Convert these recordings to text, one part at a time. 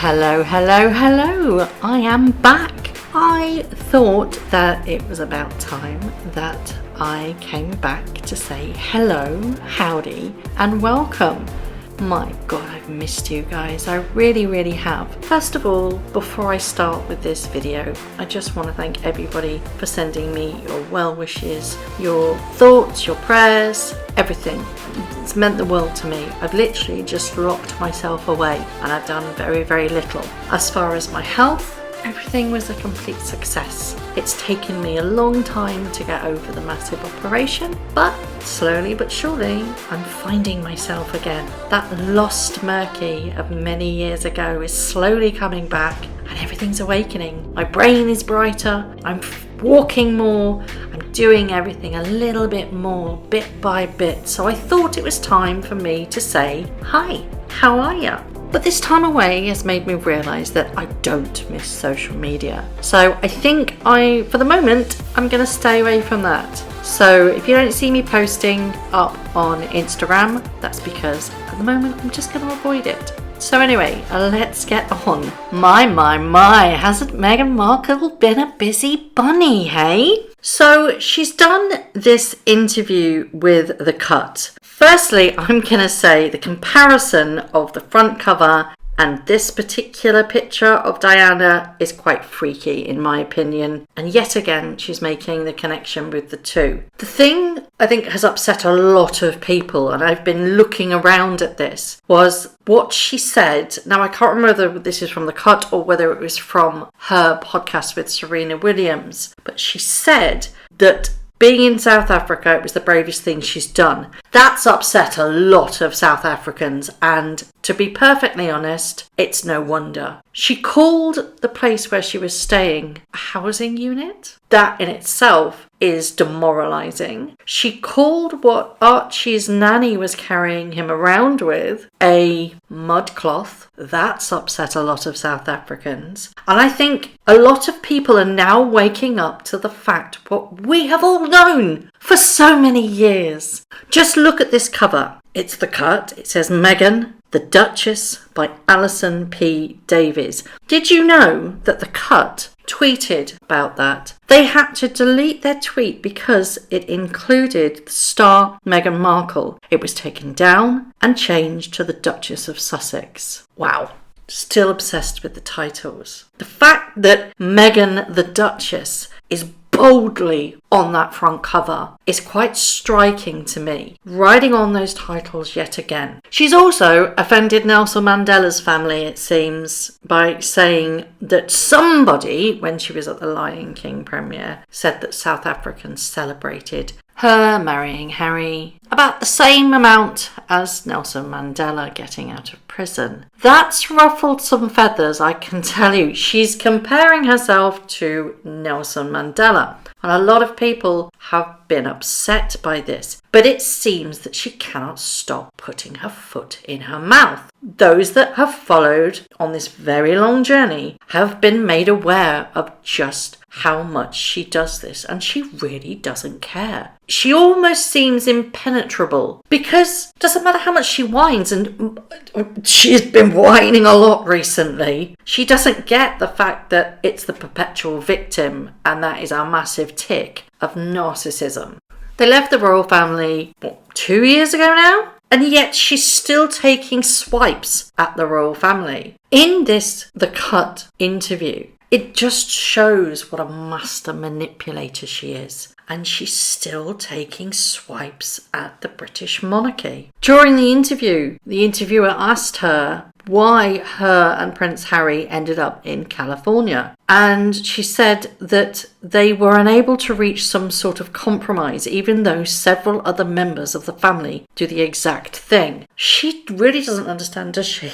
Hello. I am back. I thought that it was about time that I came back to say hello, howdy, and welcome. My God, I've missed you guys. I really have. First of all, before I start with this video, I just want to thank everybody for sending me your well wishes, your thoughts, your prayers, everything. It's meant the world to me. I've literally just locked myself away and I've done very little. As far as my health, everything was a complete success. It's taken me a long time to get over the massive operation, but slowly but surely, I'm finding myself again. That lost Murky of many years ago is slowly coming back and everything's awakening. My brain is brighter, I'm walking more, I'm doing everything a little bit more, bit by bit. So I thought it was time for me to say, hi, how are ya? But this time away has made me realise that I don't miss social media. So I think for the moment, I'm going to stay away from that. So if you don't see me posting up on Instagram, that's because at the moment I'm just going to avoid it. So anyway, let's get on. My, hasn't Meghan Markle been a busy bunny, hey? So she's done this interview with The Cut. Firstly, I'm going to say the comparison of the front cover and this particular picture of Diana is quite freaky in my opinion. And yet again, she's making the connection with the two. The thing I think has upset a lot of people, and I've been looking around at this, was what she said. Now, I can't remember whether this is from The Cut or whether it was from her podcast with Serena Williams, but she said that being in South Africa, it was the bravest thing she's done. That's upset a lot of South Africans, and to be perfectly honest, it's no wonder. She called the place where she was staying a housing unit. That in itself is demoralising. She called what Archie's nanny was carrying him around with a mud cloth. That's upset a lot of South Africans. And I think a lot of people are now waking up to the fact what we have all known for so many years. Just look at this cover. It's The Cut. It says Meghan, the Duchess by Alison P. Davies. Did you know that The Cut tweeted about that? They had to delete their tweet because it included the star Meghan Markle. It was taken down and changed to the Duchess of Sussex. Wow. Still obsessed with the titles. The fact that Meghan the Duchess is boldly on that front cover is quite striking to me, riding on those titles yet again. She's also offended Nelson Mandela's family, it seems, by saying that somebody, when she was at the Lion King premiere, said that South Africans celebrated her marrying Harry about the same amount as Nelson Mandela getting out of prison. That's ruffled some feathers, I can tell you. She's comparing herself to Nelson Mandela. And a lot of people have been upset by this. But it seems that she cannot stop putting her foot in her mouth. Those that have followed on this very long journey have been made aware of just how much she does this, and she really doesn't care. She almost seems impenetrable because it doesn't matter how much she whines, and she's been whining a lot recently. She doesn't get the fact that it's the perpetual victim, and that is our massive tick of narcissism. They left the royal family, 2 years ago now? And yet she's still taking swipes at the royal family. In this The Cut interview, it just shows what a master manipulator she is. And she's still taking swipes at the British monarchy. During the interview, the interviewer asked her why her and Prince Harry ended up in California. And she said that they were unable to reach some sort of compromise, even though several other members of the family do the exact thing. She really doesn't understand, does she?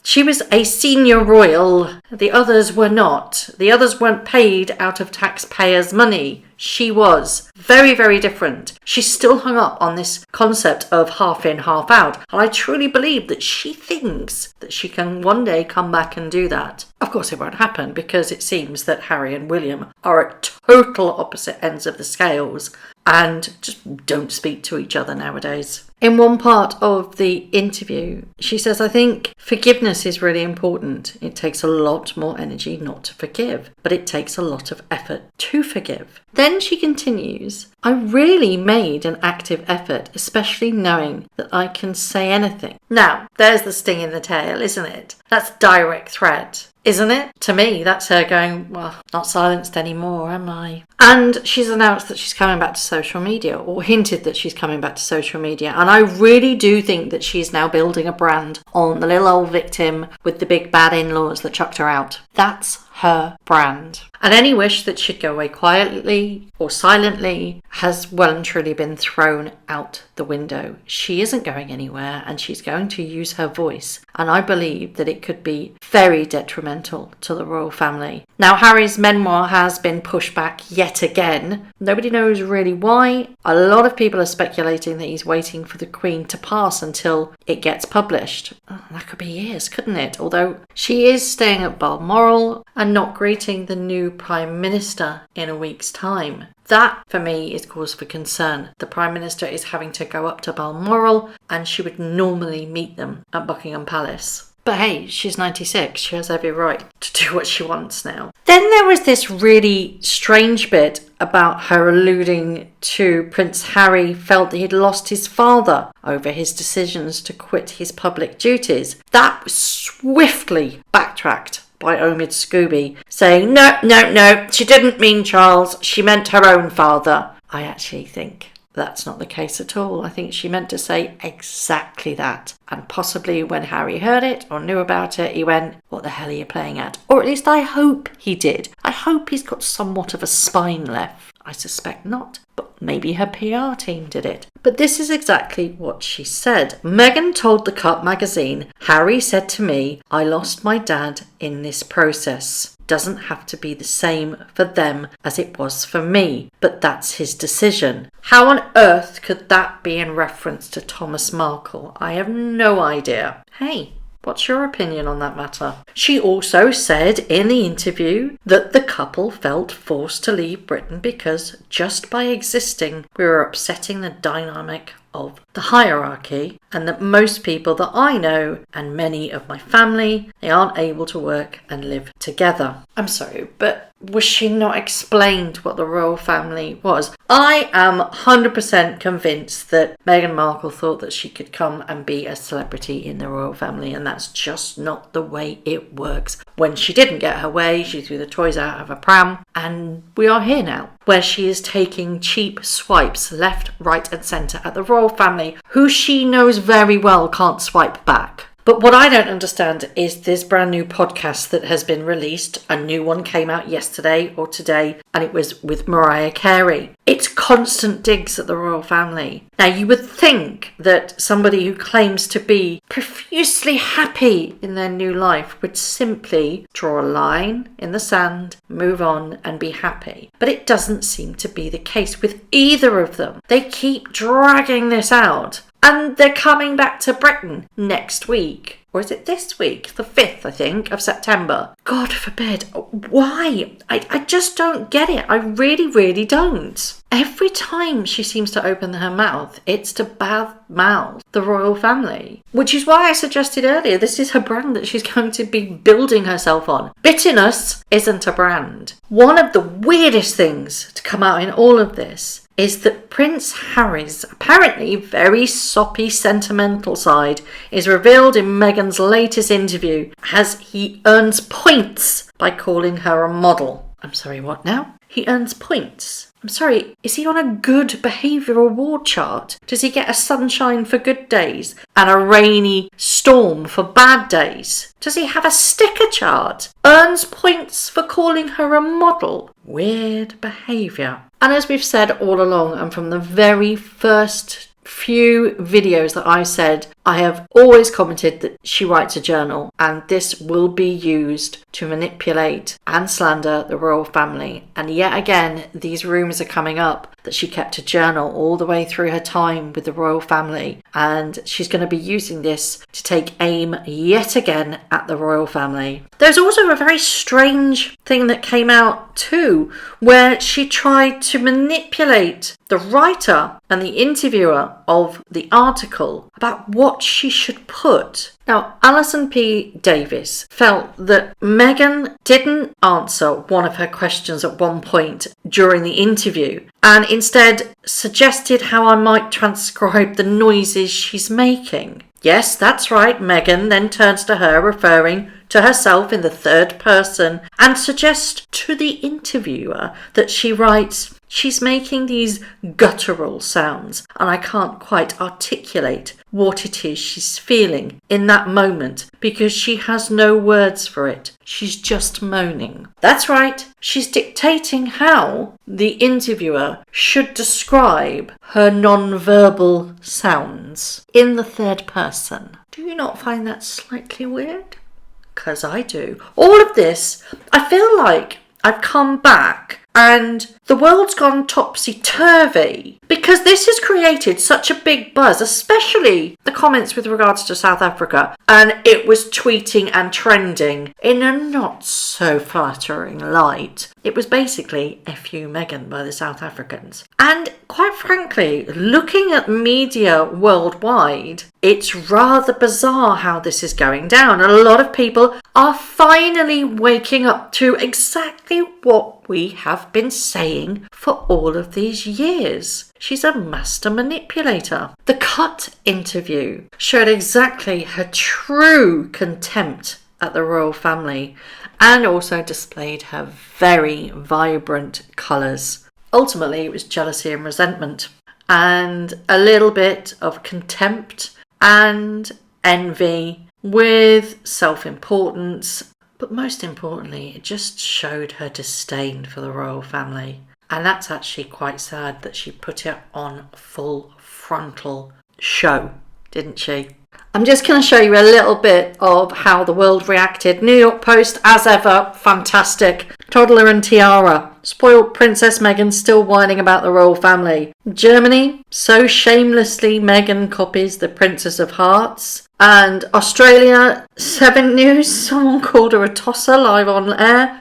She was a senior royal. The others were not. The others weren't paid out of taxpayers' money. She was. Very different. She's still hung up on this concept of half in, half out. And I truly believe that she thinks that she can one day come back and do that. Of course it won't happen because it seems that Harry and William are at total opposite ends of the scales. and just don't speak to each other nowadays. In one part of the interview, she says, I think forgiveness is really important. It takes a lot more energy not to forgive, but it takes a lot of effort to forgive. Then she continues, I really made an active effort, especially knowing that I can say anything. Now, there's the sting in the tail, isn't it? That's direct threat, isn't it? To me, that's her going, well, not silenced anymore, am I? And she's announced that she's coming back to social media, or hinted that she's coming back to social media. And I really do think that she's now building a brand on the little old victim with the big bad in-laws that chucked her out. That's her brand. And any wish that she'd go away quietly or silently has well and truly been thrown out the window. She isn't going anywhere, and she's going to use her voice. And I believe that it could be very detrimental to the royal family. Now, Harry's memoir has been pushed back yet again. Nobody knows really why. A lot of people are speculating that he's waiting for the Queen to pass until it gets published. Oh, that could be years, couldn't it? Although she is staying at Balmoral and not greeting the new Prime Minister in a week's time. That, for me, is cause for concern. The Prime Minister is having to go up to Balmoral, and she would normally meet them at Buckingham Palace. But hey, she's 96. She has every right to do what she wants now. Then there was this really strange bit about her alluding to Prince Harry felt that he'd lost his father over his decisions to quit his public duties. That was swiftly backtracked by Omid Scooby, saying, no, she didn't mean Charles, she meant her own father. I actually think that's not the case at all. I think she meant to say exactly that. And possibly when Harry heard it or knew about it, he went, what the hell are you playing at? Or at least I hope he did. I hope he's got somewhat of a spine left. I suspect not, but maybe her PR team did it. But this is exactly what she said. Meghan told The Cut magazine, Harry said to me, I lost my dad in this process. Doesn't have to be the same for them as it was for me, but that's his decision. How on earth could that be in reference to Thomas Markle? I have no idea. Hey, what's your opinion on that matter? She also said in the interview that the couple felt forced to leave Britain because just by existing, we were upsetting the dynamic of the hierarchy, and that most people that I know and many of my family, they aren't able to work and live together. I'm sorry, but was she not explained what the royal family was? I am 100% convinced that Meghan Markle thought that she could come and be a celebrity in the royal family, and that's just not the way it works. When she didn't get her way, she threw the toys out of a pram, and we are here now, where she is taking cheap swipes left, right and centre at the royal family, who she knows very well can't swipe back. But what I don't understand is this brand new podcast that has been released. A new one came out yesterday or today, and it was with Mariah Carey. It's constant digs at the royal family. Now, you would think that somebody who claims to be profusely happy in their new life would simply draw a line in the sand, move on and be happy. But it doesn't seem to be the case with either of them. They keep dragging this out. And they're coming back to Britain next week. Or is it this week? The 5th, I think, of September. God forbid. Why? I just don't get it. I really, really don't. Every time she seems to open her mouth, it's to bad-mouth the royal family. Which is why I suggested earlier, this is her brand that she's going to be building herself on. Bitterness isn't a brand. One of the weirdest things to come out in all of this is that Prince Harry's apparently very soppy sentimental side is revealed in Meghan's latest interview as he earns points by calling her a model. I'm sorry, what now? He earns points. I'm sorry, is he on a good behaviour award chart? Does he get a sunshine for good days and a rainy storm for bad days? Does he have a sticker chart? Earns points for calling her a model? Weird behaviour. And as we've said all along, and from the very first few videos that I said I have always commented that she writes a journal, and this will be used to manipulate and slander the royal family. And yet again, these rumours are coming up that she kept a journal all the way through her time with the royal family, and she's going to be using this to take aim yet again at the royal family. There's also a very strange thing that came out too, where she tried to manipulate the writer and the interviewer of the article about what she should put. Now, Alison P. Davis felt that Meghan didn't answer one of her questions at one point during the interview, and instead suggested how I might transcribe the noises she's making. Yes, that's right, Meghan then turns to her, referring to herself in the third person, and suggests to the interviewer that she writes, she's making these guttural sounds, and I can't quite articulate what it is she's feeling in that moment because she has no words for it. She's just moaning. That's right, she's dictating how the interviewer should describe her non-verbal sounds in the third person. Do you not find that slightly weird? Because I do. All of this, I feel like I've come back and the world's gone topsy-turvy because this has created such a big buzz, especially the comments with regards to South Africa, and it was tweeting and trending in a not so flattering light. It was basically F you Meghan by the South Africans. And quite frankly, looking at media worldwide, it's rather bizarre how this is going down. And a lot of people are finally waking up to exactly what we have been saying for all of these years. She's a master manipulator. The Cut interview showed exactly her true contempt at the royal family and also displayed her very vibrant colours. Ultimately, it was jealousy and resentment and a little bit of contempt and envy with self-importance. But most importantly, it just showed her disdain for the royal family. And that's actually quite sad that she put it on full frontal show, didn't she? I'm just going to show you a little bit of how the world reacted. New York Post, as ever, fantastic. Toddler and tiara. Spoiled Princess Meghan still whining about the royal family. Germany, so shamelessly Meghan copies the Princess of Hearts. And Australia, 7 News, someone called her a tosser live on air.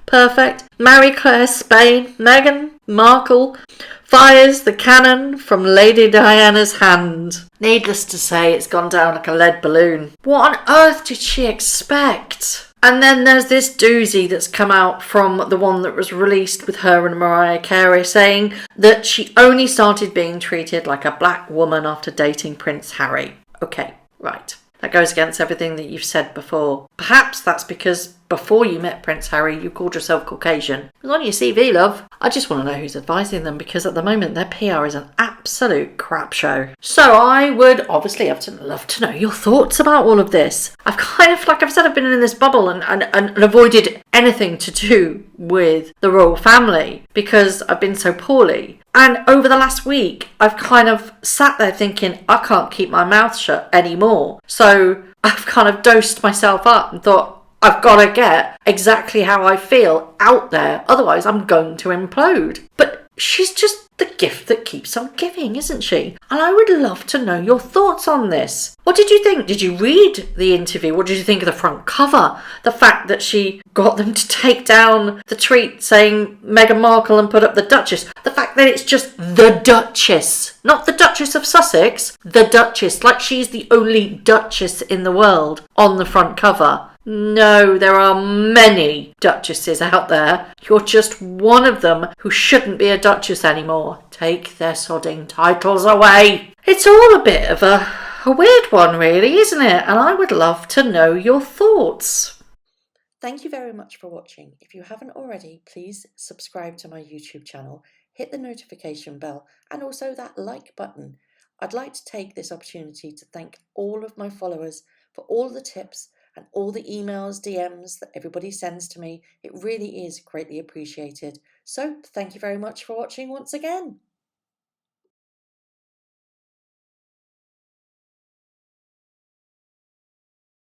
Perfect. Marie Claire, Spain, Meghan Markle fires the cannon from Lady Diana's hand. Needless to say, it's gone down like a lead balloon. What on earth did she expect? And then there's this doozy that's come out from the one that was released with her and Mariah Carey, saying that she only started being treated like a black woman after dating Prince Harry. Okay, right. That goes against everything that you've said before. Perhaps that's because before you met Prince Harry, you called yourself Caucasian. It was on your CV, love. I just want to know who's advising them because at the moment their PR is an absolute crap show. So I would obviously love to know your thoughts about all of this. I've kind of, like I've said, I've been in this bubble and avoided anything to do with the royal family because I've been so poorly. And over the last week, I've kind of sat there thinking, I can't keep my mouth shut anymore. So I've kind of dosed myself up and thought, I've got to get exactly how I feel out there. Otherwise, I'm going to implode. But she's just the gift that keeps on giving, isn't she? And I would love to know your thoughts on this. What did you think? Did you read the interview? What did you think of the front cover? The fact that she got them to take down the tweet saying Meghan Markle and put up the Duchess. The fact that it's just the Duchess. Not the Duchess of Sussex. The Duchess. Like she's the only Duchess in the world on the front cover. No, there are many duchesses out there. You're just one of them who shouldn't be a duchess anymore. Take their sodding titles away. It's all a bit of a weird one, really, isn't it? And I would love to know your thoughts. Thank you very much for watching. If you haven't already, please subscribe to my YouTube channel, hit the notification bell, and also that like button. I'd like to take this opportunity to thank all of my followers for all the tips and all the emails, DMs that everybody sends to me. It really is greatly appreciated. So thank you very much for watching once again.